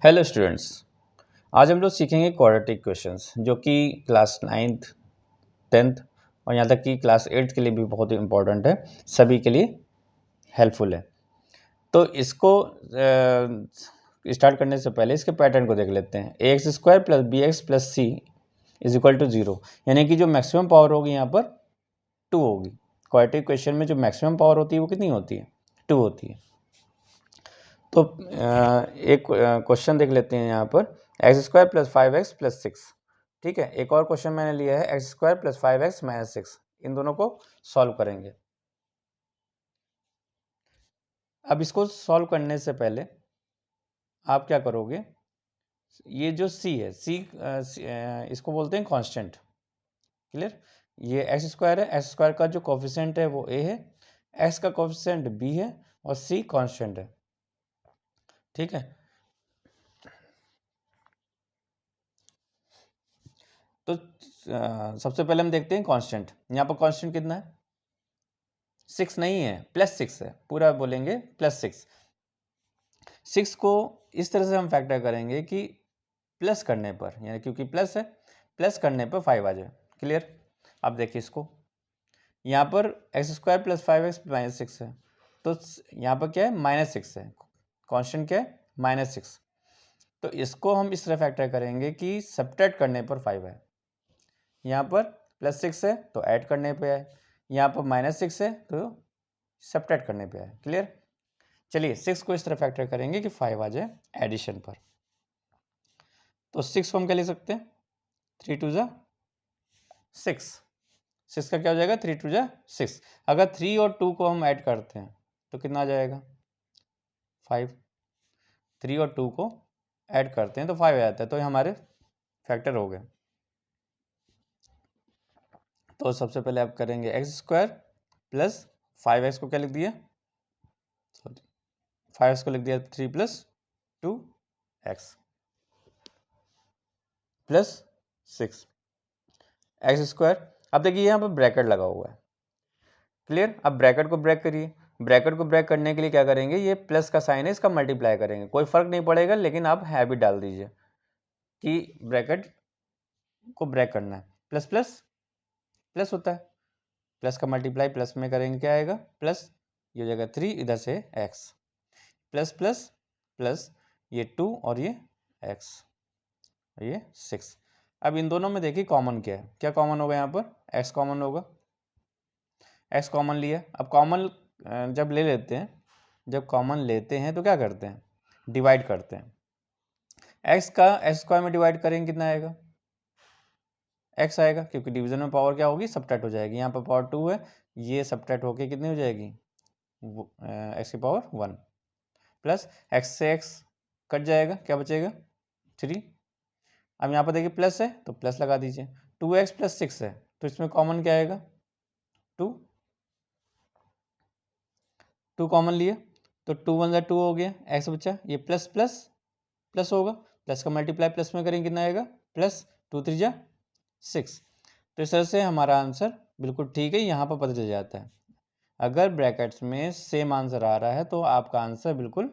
Hello students. आज हम लोग सीखेंगे क्वाड्रेटिक क्वेश्चंस जो कि क्लास 9th 10th और यहाँ तक कि क्लास 8th के लिए भी बहुत इम्पोर्टेंट है, सभी के लिए हेल्पफुल है। तो इसको स्टार्ट करने से पहले इसके पैटर्न को देख लेते हैं। A X square plus B X plus C is equal to 0, यानी कि जो मैक्सिमम पावर होगी यहाँ पर 2 होगी। क्वाड्रेटिक क्वेश्चन में जो मैक्सिमम पावर होती है वो कितनी होती है? 2 होती है। तो एक क्वेश्चन देख लेते हैं यहाँ पर, x square plus 5x plus 6। ठीक है, एक और क्वेश्चन मैंने लिया है x square plus 5x minus 6। इन दोनों को सॉल्व करेंगे। अब इसको सॉल्व करने से पहले आप क्या करोगे, ये जो c है, इसको बोलते हैं कांस्टेंट। क्लियर? ये एक्स स्क्वायर है, एक्स स्क्वायर का जो कोफिशिएंट है वो a है, x का कोफिशिएंट b है और c कांस्टेंट है। ठीक है, तो सबसे पहले हम देखते हैं कांस्टेंट। यहाँ पर कांस्टेंट कितना है? 6 नहीं है, +6 है। पूरा बोलेंगे +6। 6 को इस तरह से हम फैक्टर करेंगे कि प्लस करने पर, यानी क्योंकि प्लस है, प्लस करने पर 5 आ जाए। क्लियर? अब देखिए इसको, यहाँ पर x square plus 5x minus 6 है, तो यहाँ पर क्या है? -6 है। कांस्टेंट क्या है? -6। तो इसको हम इस तरह फैक्टर करेंगे कि सब्ट्रैक्ट करने पर 5 है। यहाँ पर +6 है तो ऐड करने पे है, यहाँ पर -6 है तो सब्ट्रैक्ट करने पे है। क्लियर? चलिए 6 को इस तरह फैक्टर करेंगे कि 5 आ जाए एडिशन पर। तो 6 को हम क्या लिख सकते हैं? 3 2 ज़ा 6। 6 का क्या हो जाएगा? 3 2 ज़ा 6। अगर 3 और 2 को हम ऐड करते हैं तो कितना आ जाएगा? 5। 3 और 2 को ऐड करते हैं तो 5 आ जाता है, तो ये हमारे फैक्टर हो गए। तो सबसे पहले आप करेंगे एक्स स्क्वायर प्लस 5x को क्या लिख दिया? 5x को लिख दिया 3 plus 2x plus 6 x square. अब देखिए यहाँ पर ब्रैकेट लगा हुआ है। क्लियर? अब ब्रैकेट को ब्रेक करिए। ब्रैकेट को ब्रेक करने के लिए क्या करेंगे, ये प्लस का साइन है, इसका मल्टीप्लाई करेंगे। कोई फर्क नहीं पड़ेगा, लेकिन आप हैबिट डाल दीजिए कि ब्रैकेट को ब्रेक करना है। प्लस प्लस प्लस होता है, प्लस का मल्टीप्लाई प्लस में करेंगे, क्या आएगा? प्लस, ये हो जाएगा 3, इधर से x, प्लस प्लस प्लस, ये 2 और ये x, ये 6। अब इन दोनों में देखिए कॉमन क्या है? क्या कॉमन होगा यहाँ पर? x कॉमन होगा। x कॉमन लिया। अब कॉमन जब ले लेते हैं, जब कॉमन लेते हैं तो क्या करते हैं? डिवाइड करते हैं। x का एक्स स्क्वायर में डिवाइड करेंगे, कितना आएगा? x आएगा, क्योंकि डिवीजन में पावर क्या होगी? सब्ट्रैक्ट हो जाएगी। यहाँ पर पावर 2 है, ये सब्ट्रैक्ट होके कितनी हो जाएगी? x की पावर 1 प्लस x से x कट जाएगा, क्या बचेगा? 3। अब यहाँ पर देखिए प्लस है तो प्लस लगा दीजिए। 2x प्लस 6 है तो इसमें कॉमन क्या आएगा? 2। 2 कॉमन लिए तो 2 1 2 हो गया, x बचा। ये प्लस प्लस प्लस होगा, प्लस का मल्टीप्लाई प्लस में करेंगे, कितना आएगा? प्लस 2 3 जा 6। तो इस तरह से हमारा आंसर बिल्कुल ठीक है, यहाँ पर पता चल जाता है। अगर ब्रैकेट्स में सेम आंसर आ रहा है तो आपका आंसर बिल्कुल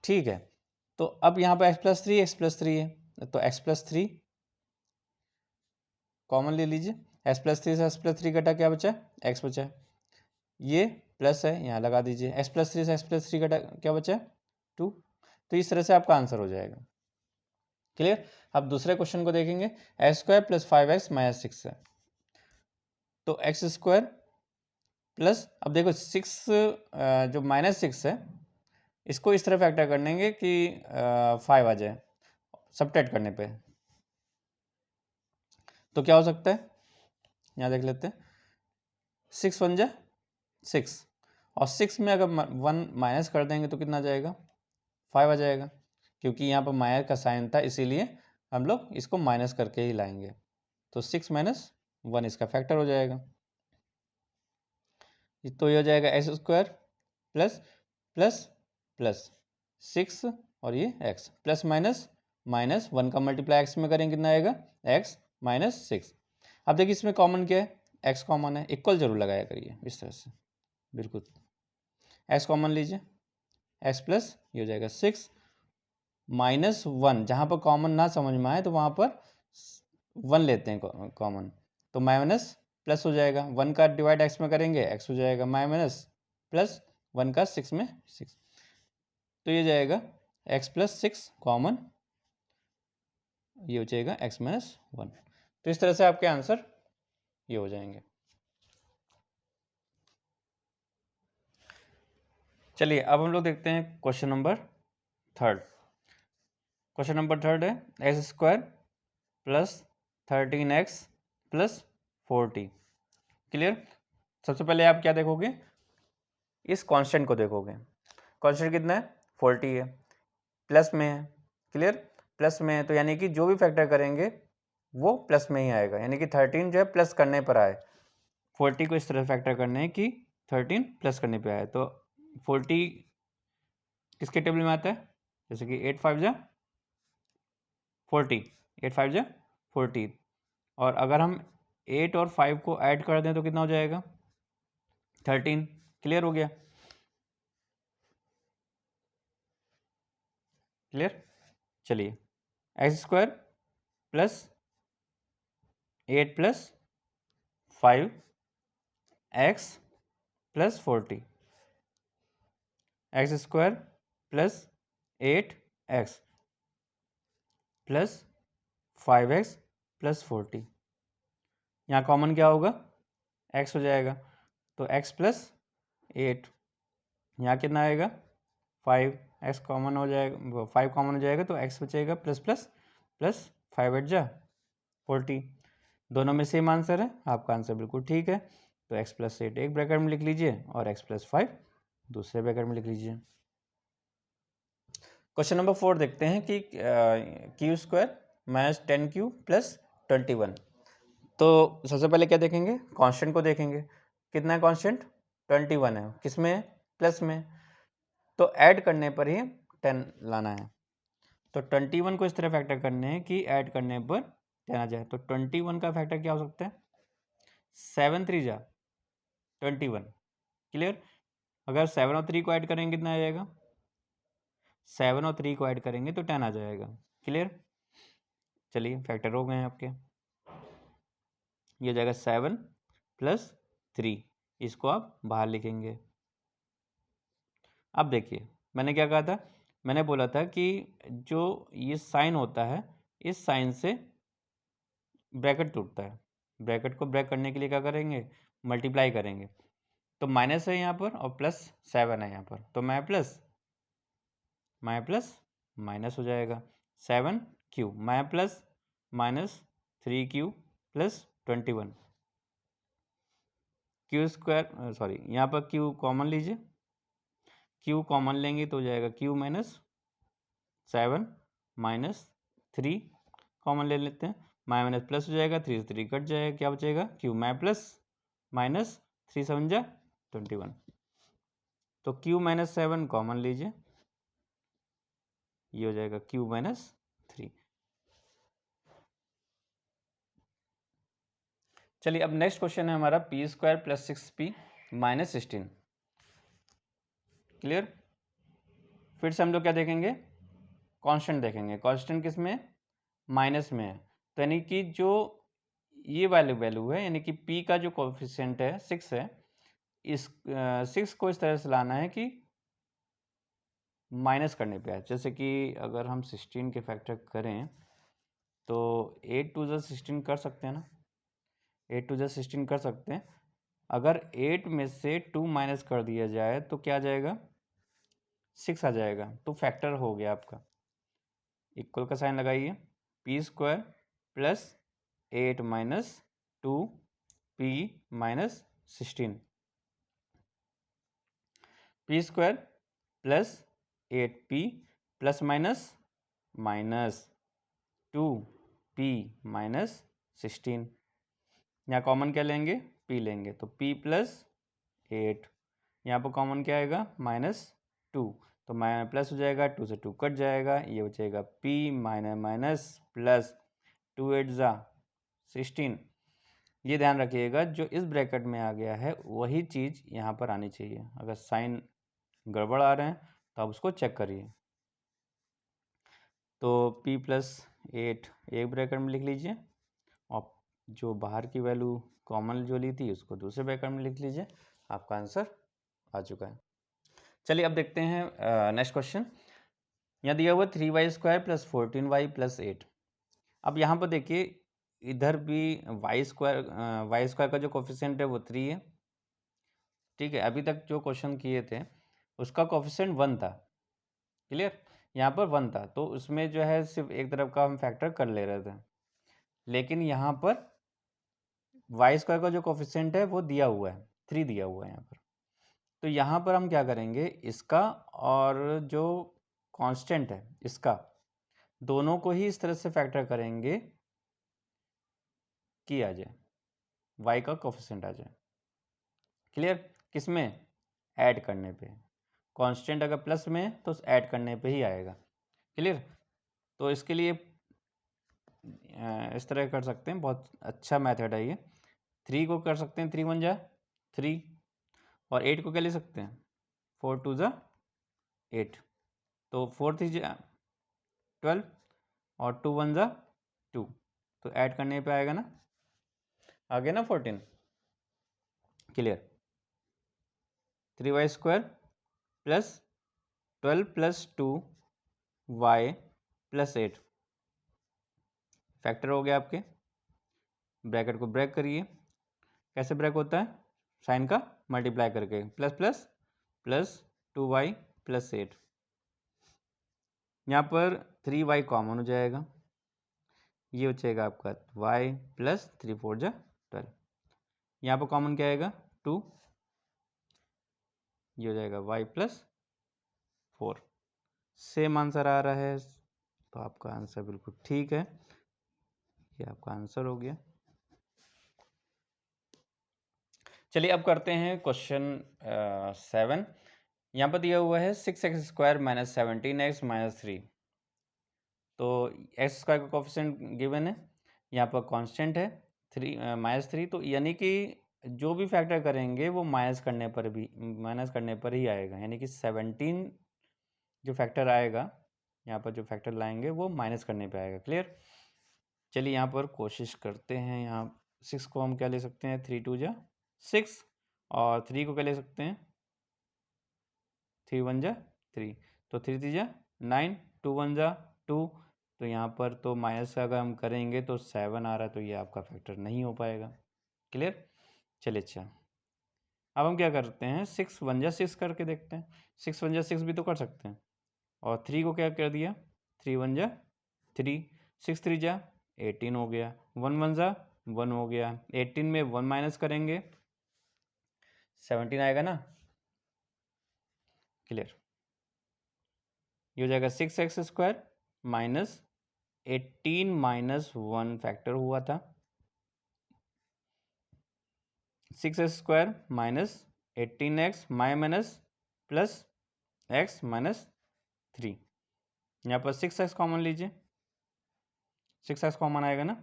ठीक है। तो अब यहाँ पर x प्लस 3 है, तो x प्लस 3 कॉमन ले लीजिए। x प्लस 3 से x प्लस 3 कटा, क्या बचा? x बचा। ये प्लस है, यहाँ लगा दीजिए। x प्लस 3 से x प्लस 3 कटा, क्या बचा? 2। तो इस तरह से आपका आंसर हो जाएगा। क्लियर? अब दूसरे क्वेश्चन को देखेंगे। X square plus 5x minus 6 है, तो एक्स स्क्वायर प्लस, अब देखो 6 जो -6 है, इसको इस तरह फैक्टर करेंगे कि 5 आ जाए सब्ट्रैक्ट करने पे। तो क्या हो सकता है? यहाँ देख लेते हैं। 6 1 जा 6, और 6 में अगर 1 माइनस कर देंगे तो कितना आ जाएगा? 5 आ जाएगा, क्योंकि यहाँ पर माइनस का साइन था, इसीलिए हम लोग इसको माइनस करके ही लाएंगे। तो 6 माइनस 1 इसका फैक्टर हो जाएगा। तो ये हो जाएगा x square plus plus plus 6 और ये x प्लस माइनस माइनस 1 का मल्टीप्लाई x में करेंगे, कितना आएगा? x minus 6। अब देखिए इसमें कॉमन क्या है? x कॉमन है, इक्वल जरूर लगाया करिए इस तरह से, बिल्कुल। x कॉमन लीजिए, x प्लस ये हो जाएगा 6 -1, जहाँ पर कॉमन ना समझ में आए तो वहाँ पर 1 लेते हैं कॉमन, तो माइनस प्लस हो जाएगा, 1 का डिवाइड x में करेंगे x हो जाएगा माइनस प्लस 1 का 6 में 6, तो ये जाएगा x + 6 कॉमन, ये हो जाएगा x - 1। तो इस तरह से आपके आंसर ये हो जाएंगे। चलिए अब हम लोग देखते हैं क्वेश्चन नंबर 3। क्वेश्चन नंबर 3 है x² + 13x + 40। क्लियर। सबसे पहले आप क्या देखोगे, इस कांस्टेंट को देखोगे। कांस्टेंट कितना है, 40 है, प्लस में है। क्लियर, प्लस में है तो यानी कि जो भी फैक्टर करेंगे वो प्लस में ही आएगा, यानी कि 13 जो है प्लस करने पर आए, 40 को इस तरह फैक्टर करने हैं कि 13 प्लस करने पे आए। तो 40 किसके टेबल में आता है, जैसे कि 8 5 जा 40, 8 5 जा 40, और अगर हम 8 और 5 को ऐड कर दें तो कितना हो जाएगा, 13। क्लियर हो गया, क्लियर। चलिए x² + 8 + 5 x + 40, x² + 8x + 5x + 40, यहाँ कॉमन क्या होगा, x हो जाएगा, तो x + 8, यहाँ कितना आएगा 5, x कॉमन हो जाएगा, 5 कॉमन हो जाएगा तो x बचेगा प्लस प्लस प्लस 5 8 जा 40, दोनों में सेम आंसर है, आपका आंसर बिल्कुल ठीक है। तो x + 8 एक ब्रैकेट में लिख लीजिए और x + 5 दूसरे ब्रैकेट में लिख लीजिए। क्वेश्चन नंबर 4 देखते हैं कि q² - 10q + 21। तो सबसे पहले क्या देखेंगे, कांस्टेंट को देखेंगे, कितना है कांस्टेंट, 21 है, किसमें है, प्लस में, तो ऐड करने पर ही 10 लाना है। तो 21 को इस तरह फैक्टर करने हैं कि ऐड करने पर 10 आ जाए। तो 21 का फैक्टर क्या हो सकता है, 7 3 जा 21। क्लियर, अगर 7 और 3 को ऐड करेंगे कितना आ जाएगा, 7 और 3 को ऐड करेंगे तो 10 आ जाएगा। क्लियर, चलिए फैक्टर हो गए हैं आपके, ये हो जाएगा 7 + 3, इसको आप बाहर लिखेंगे। अब देखिए मैंने क्या कहा था, मैंने बोला था कि जो ये साइन होता है, इस साइन से ब्रैकेट टूटता है, ब्रैकेट को ब्रेक करने के लिए क्या करेंगे, मल्टीप्लाई करेंगे। तो माइनस है यहाँ पर और +7 है यहाँ पर, तो मैं प्लस माइनस हो जाएगा, 7q मैं प्लस -3q + 21, q² सॉरी यहाँ पर q कॉमन लीजिए, q कॉमन लेंगे तो हो जाएगा q - 7 -3 कॉमन ले लेते हैं, माइनस प्लस हो जाएगा, 3 से 3 कट जाएगा, क्या बचेगा q मैं प्लस -3 7 जा 21, तो q - 7 कॉमन लीजिए, ये हो जाएगा q - 3। चलिए अब नेक्स्ट क्वेश्चन है हमारा p² + 6p - 16। क्लियर, फिर से हम लोग क्या देखेंगे, कांस्टेंट देखेंगे, कांस्टेंट किस में, माइनस में है, तो यानी कि जो ये वाली वैल्यू है, यानी कि p का जो कोफिशिएंट है 6 है, इस 6 को इस तरह से लाना है कि माइनस करने पे आए। जैसे कि अगर हम 16 के फैक्टर करें तो 8 2 जा 16 कर सकते हैं ना, 8 2 जा 16 कर सकते हैं। अगर 8 में से 2 माइनस कर दिया जाए तो क्या आ जाएगा, 6 आ जाएगा, तो फैक्टर हो गया आपका। इक्वल का साइन लगाइए, p² + 8 - 2p - 16, p² + 8p ± -2p - 16, यहाँ कॉमन क्या लेंगे, p लेंगे, तो p + 8, यहाँ पर कॉमन क्या आएगा, -2, तो प्लस हो जाएगा, 2 से 2 कट जाएगा, ये बचेगा p ± +2 8 जा 16। ये ध्यान रखिएगा जो इस ब्रैकेट में आ गया है वही चीज़ यहाँ पर आनी चाहिए, अगर साइन गड़बड़ आ रहे हैं तो आप उसको चेक करिए। तो p प्लस 8 एक ब्रैकेट में लिख लीजिए और जो बाहर की वैल्यू कॉमन जो ली थी उसको दूसरे ब्रैकेट में लिख लीजिए, आपका आंसर आ चुका है। चलिए अब देखते हैं नेक्स्ट क्वेश्चन। यहाँ दिया हुआ 3y² + 14y + 8। अब यहाँ पर देखिए इधर भी y² का जो कोफिशिएंट है वो 3 है, ठीक है। अभी तक जो क्वेश्चन किए थे उसका कोफिशिएंट 1 था, क्लियर। यहाँ पर 1 था तो उसमें जो है सिर्फ एक तरफ का हम फैक्टर कर ले रहे थे, लेकिन यहाँ पर y² का जो कोफिशिएंट है वो दिया हुआ है 3 दिया हुआ है यहाँ पर। तो यहाँ पर हम क्या करेंगे, इसका और जो कांस्टेंट है इसका दोनों को ही इस तरह से फैक्टर करेंगे कि आ जाए y का कोफिशिएंट आ जाए, क्लियर। किसमें, ऐड करने पे। कांस्टेंट अगर प्लस में है तो ऐड करने पे ही आएगा, क्लियर। तो इसके लिए इस तरह कर सकते हैं, बहुत अच्छा मेथड है ये। 3 को कर सकते हैं 3 1 जा 3, और 8 को क्या ले सकते हैं 4 2 जा 8, तो 4 3 जा 12 और 2 1 जा 2, तो ऐड करने पे आएगा ना, आ गया ना 14, क्लियर। 3y² + 12 + 2y + 8 फैक्टर हो गया आपके। ब्रैकेट को ब्रेक करिए, कैसे ब्रेक होता है, साइन का मल्टीप्लाई करके, प्लस प्लस प्लस 2y + 8। यहाँ पर 3y कॉमन हो जाएगा, ये हो जाएगा आपका y + 3 4 जा 12। यहाँ पर कॉमन क्या आएगा 2, ये हो जाएगा y + 4। सेम आंसर आ रहा है, तो आपका आंसर बिल्कुल ठीक है, ये आपका आंसर हो गया। चलिए अब करते हैं क्वेश्चन 7। यहाँ पर दिया हुआ है 6x² - 17x - 3। तो x² का कोफिशिएंट गिवन है, यहाँ पर कांस्टेंट है 3 -3, तो यानी कि जो भी फैक्टर करेंगे वो माइनस करने पर ही आएगा, यानी कि 17 जो फैक्टर आएगा, यहाँ पर जो फैक्टर लाएंगे वो माइनस करने पे आएगा, क्लियर। चलिए यहाँ पर कोशिश करते हैं, यहाँ 6 को हम क्या ले सकते हैं 3 2 जा 6, और 3 को क्या ले सकते हैं 3 1 जा 3, तो 3 3 जा 9, 2 1 जा 2, तो यहाँ पर तो माइनस अगर हम करेंगे तो 7 आ रहा है, तो ये आपका फैक्टर नहीं हो पाएगा, क्लियर। चलिए अच्छा, अब हम क्या करते हैं 6 1 जा 6 करके देखते हैं। 6 1 जा 6 भी तो कर सकते हैं, और 3 को क्या कर दिया 3 1 जा 3, 6 3 जा 18 हो गया, 1 1 जा 1 हो गया, 18 में 1 माइनस करेंगे 17 आएगा ना, क्लियर। ये हो जाएगा 6x² - 18 - 1 फैक्टर हुआ था, 6x² - 18x माइनस x - 3। यहाँ पर 6x कॉमन लीजिए, 6x कॉमन आएगा ना,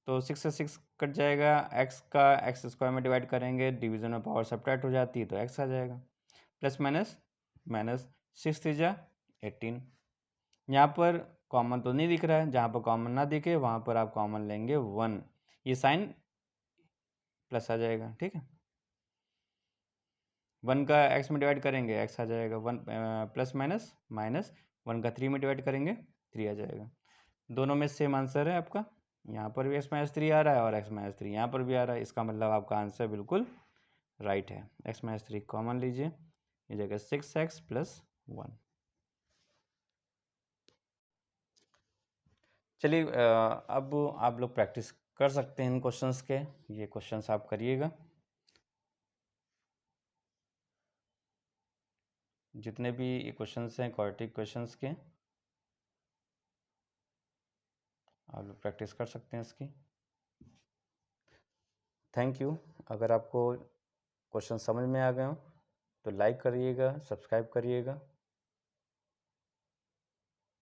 तो 6 से 6 कट जाएगा, x का x² में डिवाइड करेंगे, डिवीजन में पावर सब्ट्रैक्ट हो जाती है तो x आ जाएगा, प्लस माइनस 6 3 जा 18। यहाँ पर कॉमन तो नहीं दिख रहा है, जहाँ पर कॉमन ना दिखे वहाँ पर आप कॉमन लेंगे 1, ये साइन प्लस आ जाएगा, ठीक है। 1 का x में डिवाइड करेंगे x आ जाएगा, 1 प्लस माइनस 1 का 3 में डिवाइड करेंगे 3 आ जाएगा। दोनों में सेम आंसर है आपका, यहाँ पर भी x - 3 आ रहा है और x - 3 यहाँ पर भी आ रहा है, इसका मतलब आपका आंसर बिल्कुल राइट है। x - 3 कॉमन लीजिए, ये जगह 6x + 1। चलिए अब आप लोग प्रैक्टिस कर सकते हैं इन क्वेश्चंस के, ये क्वेश्चंस आप करिएगा, जितने भी क्वेश्चंस हैं क्वाड्रेटिक क्वेश्चंस के आप लोग प्रैक्टिस कर सकते हैं इसकी। Thank you. अगर आपको क्वेश्चन समझ में आ गए हो तो लाइक करिएगा, सब्सक्राइब करिएगा।